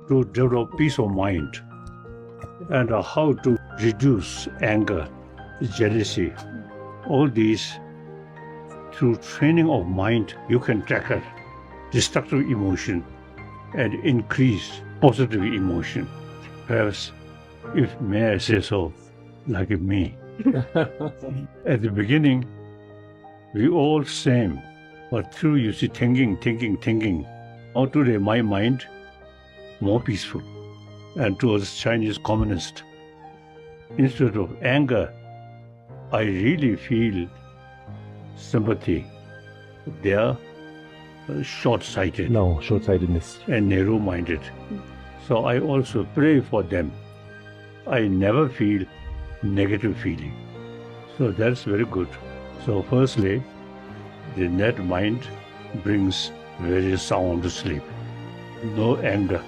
to develop peace of mind and how to reduce anger, jealousy. All these, through training of mind, you can tackle destructive emotion and increase positive emotion. Perhaps, if may I say so, like me. At the beginning, we all same, but through you see thinking. Now today my mind more peaceful, and towards Chinese communist. Instead of anger, I really feel sympathy. They are short-sighted. No, short-sightedness. And narrow-minded. So I also pray for them. I never feel negative feeling. So that's very good. So firstly, the net mind brings very sound sleep. No anger.